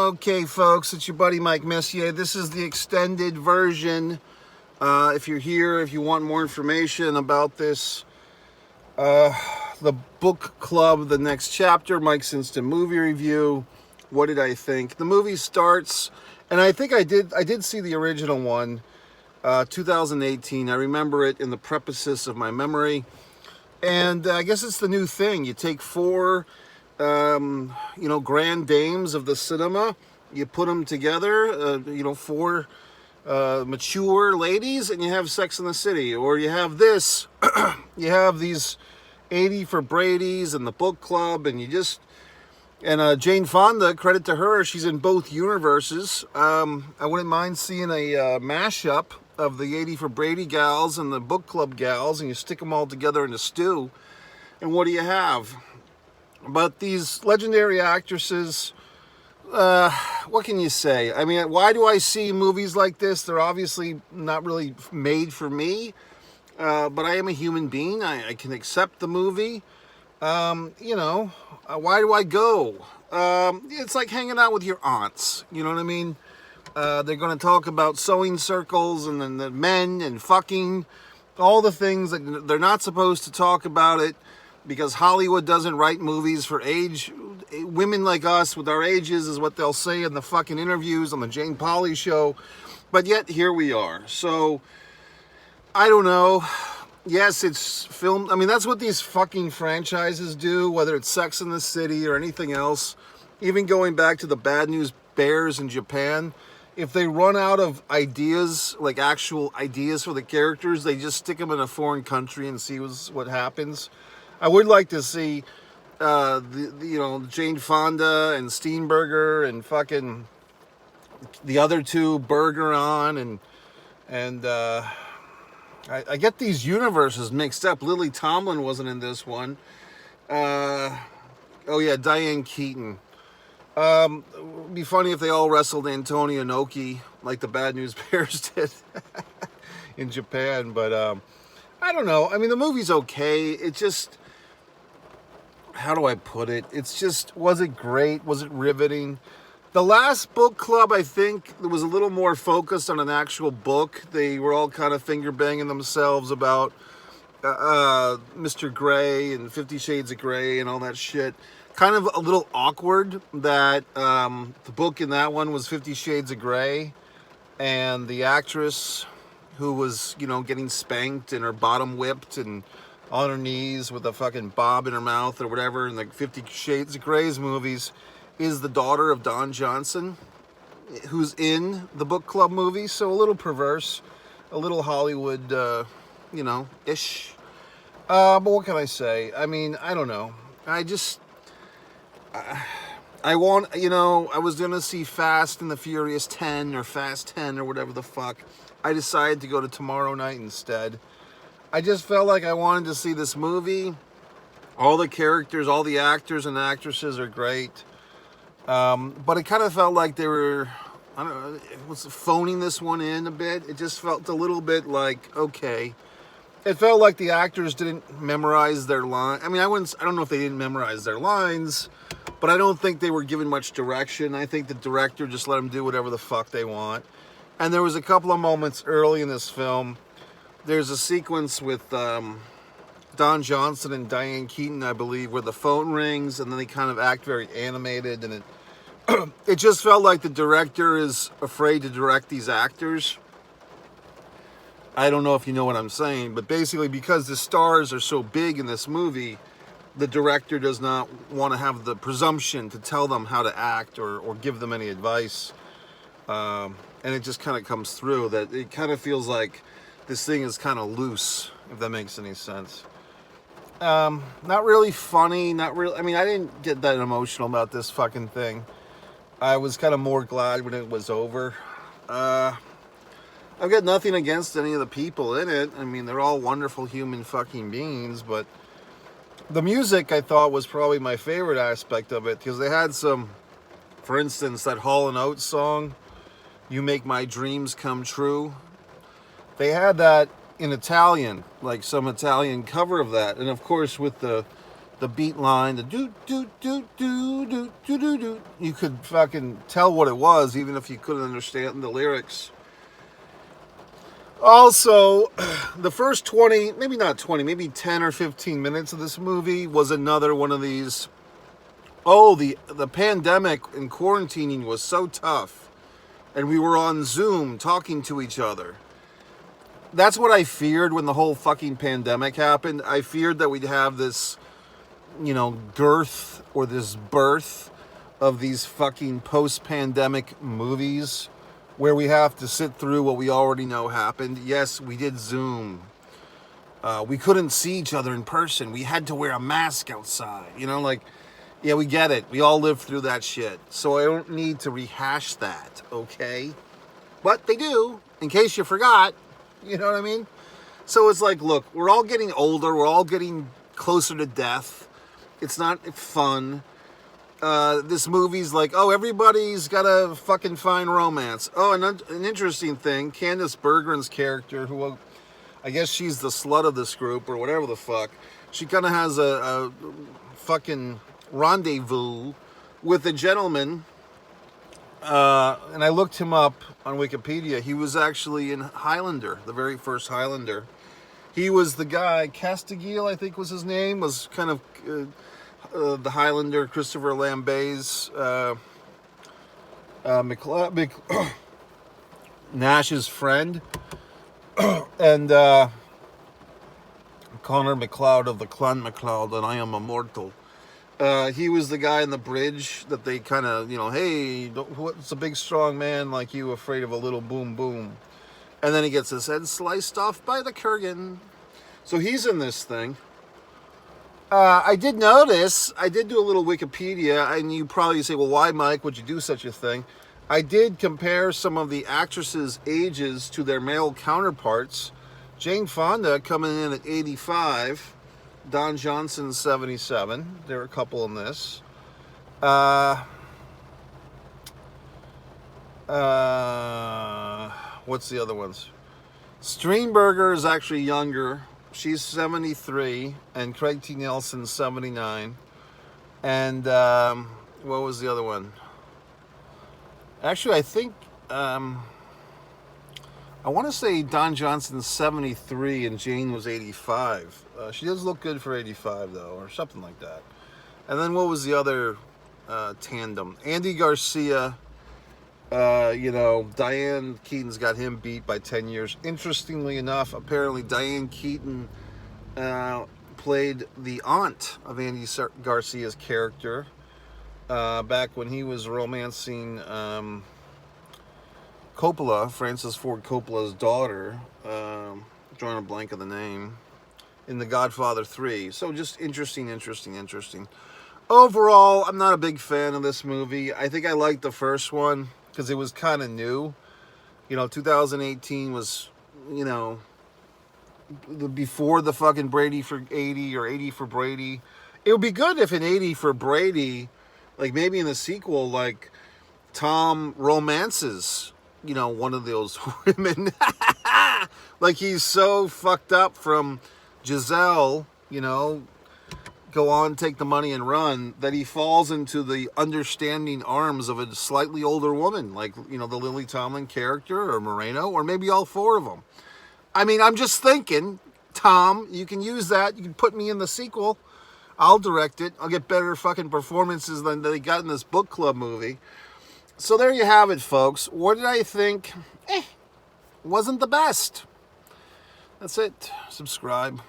Okay, folks, it's your buddy Mike Messier. This is the extended version. If you're here, if you want more information about this, the book club, the next chapter, Mike's Instant Movie Review. What did I think? The movie starts, and I think I did see the original one, 2018. I remember it in the preface of my memory. And I guess it's the new thing. You take four grand dames of the cinema, you put them together, four mature ladies, and you have Sex in the City. Or you have this, you have these 80 for Brady's and the book club, and Jane Fonda, credit to her, she's in both universes. I wouldn't mind seeing a mashup of the 80 for Brady gals and the book club gals, and you stick them all together in a stew, and what do you have? But these legendary actresses, what can you say? I mean, why do I see movies like this? They're obviously not really made for me, but I am a human being. I can accept the movie. Why do I go? It's like hanging out with your aunts, you know what I mean? They're going to talk about sewing circles and then the men and fucking, all the things that they're not supposed to talk about it, because Hollywood doesn't write movies for women like us with our ages, is what they'll say in the fucking interviews on the Jane Pauley show. But yet here we are. So I don't know. Yes, it's filmed. I mean, that's what these fucking franchises do, whether it's Sex in the City or anything else. Even going back to the Bad News Bears in Japan, if they run out of ideas, like actual ideas for the characters, they just stick them in a foreign country and see what happens. I would like to see, Jane Fonda and Steenburgen and fucking the other two, Bergeron and I get these universes mixed up. Lily Tomlin wasn't in this one. Diane Keaton. It would be funny if they all wrestled Antonio Inoki like the Bad News Bears did in Japan. But I don't know. I mean, the movie's okay. It just, how do I put it? It's just, was it great? Was it riveting? The last book club, I think, was a little more focused on an actual book. They were all kind of finger banging themselves about Mr. Grey and 50 Shades of Grey and all that shit. Kind of a little awkward that the book in that one was 50 Shades of Grey, and the actress who was, getting spanked and her bottom whipped and on her knees with a fucking bob in her mouth or whatever in the 50 Shades of Grey's movies is the daughter of Don Johnson, who's in the book club movie. So a little perverse, a little Hollywood, ish. But what can I say? I mean, I don't know. I was going to see Fast and the Furious 10 or Fast 10 or whatever the fuck. I decided to go to tomorrow night instead. I just felt like I wanted to see this movie. All the characters, all the actors and actresses are great. But it kind of felt like they were, I don't know, was phoning this one in a bit. It just felt a little bit like, okay. It felt like the actors didn't memorize their line. I mean, I don't know if they didn't memorize their lines, but I don't think they were given much direction. I think the director just let them do whatever the fuck they want. And there was a couple of moments early in this film. There's a sequence with Don Johnson and Diane Keaton, I believe, where the phone rings and then they kind of act very animated, and it just felt like the director is afraid to direct these actors. I don't know if you know what I'm saying, but basically because the stars are so big in this movie, the director does not want to have the presumption to tell them how to act or give them any advice. And it just kind of comes through that it kind of feels like this thing is kind of loose, if that makes any sense. Not really funny, not really. I mean, I didn't get that emotional about this fucking thing. I was kind of more glad when it was over. I've got nothing against any of the people in it. I mean, they're all wonderful human fucking beings, but the music I thought was probably my favorite aspect of it, because they had some, for instance, that Hall & Oates song, You Make My Dreams Come True. They had that in Italian, like some Italian cover of that, and of course with the the beat line, the do do do do do do do do. You could fucking tell what it was, even if you couldn't understand the lyrics. Also, the first 20, maybe not 20, maybe 10 or 15 minutes of this movie was another one of these, oh, the pandemic and quarantining was so tough, and we were on Zoom talking to each other. That's what I feared when the whole fucking pandemic happened. I feared that we'd have this, girth or this birth of these fucking post-pandemic movies where we have to sit through what we already know happened. Yes, we did Zoom. We couldn't see each other in person. We had to wear a mask outside. Yeah, we get it. We all lived through that shit. So I don't need to rehash that, okay? But they do, in case you forgot. You know what I mean? So it's like, look, we're all getting older. We're all getting closer to death. It's not fun. This movie's like, oh, everybody's got to fucking find romance. Oh, and an interesting thing, Candice Bergen's character, who I guess she's the slut of this group or whatever the fuck, she kind of has a fucking rendezvous with a gentleman. And I looked him up on Wikipedia. He was actually in Highlander, the very first Highlander. He was the guy, Castigiel, I think was his name, was kind of the Highlander, Christopher Lambert's Nash's friend, and Connor MacLeod of the Clan MacLeod, and I am immortal. He was the guy in the bridge that they kind of, hey, what's a big strong man like you afraid of a little boom boom? And then he gets his head sliced off by the Kurgan. So he's in this thing. I did notice, I did do a little Wikipedia, and you probably say, well, why, Mike, would you do such a thing? I did compare some of the actresses' ages to their male counterparts. Jane Fonda coming in at 85, Don Johnson 77. There are a couple in this. What's the other ones? Strindberger is actually younger. She's 73, and Craig T. Nelson's 79. And what was the other one? Actually, I think I want to say Don Johnson's 73 and Jane was 85. She does look good for 85 though, or something like that. And then what was the other tandem? Andy Garcia. Diane Keaton's got him beat by 10 years. Interestingly enough, apparently Diane Keaton played the aunt of Andy Garcia's character back when he was romancing Coppola, Francis Ford Coppola's daughter, drawing a blank of the name, in The Godfather 3. So just interesting. Overall, I'm not a big fan of this movie. I think I liked the first one because it was kind of new. 2018 was, before the fucking Brady for 80 or 80 for Brady. It would be good if in 80 for Brady, like maybe in the sequel, like Tom romances, one of those women. Like he's so fucked up from Giselle, go on, take the money and run, that he falls into the understanding arms of a slightly older woman, like, the Lily Tomlin character or Moreno, or maybe all four of them. I mean, I'm just thinking, Tom, you can use that. You can put me in the sequel. I'll direct it. I'll get better fucking performances than they got in this book club movie. So there you have it, folks. What did I think? Wasn't the best. That's it. Subscribe.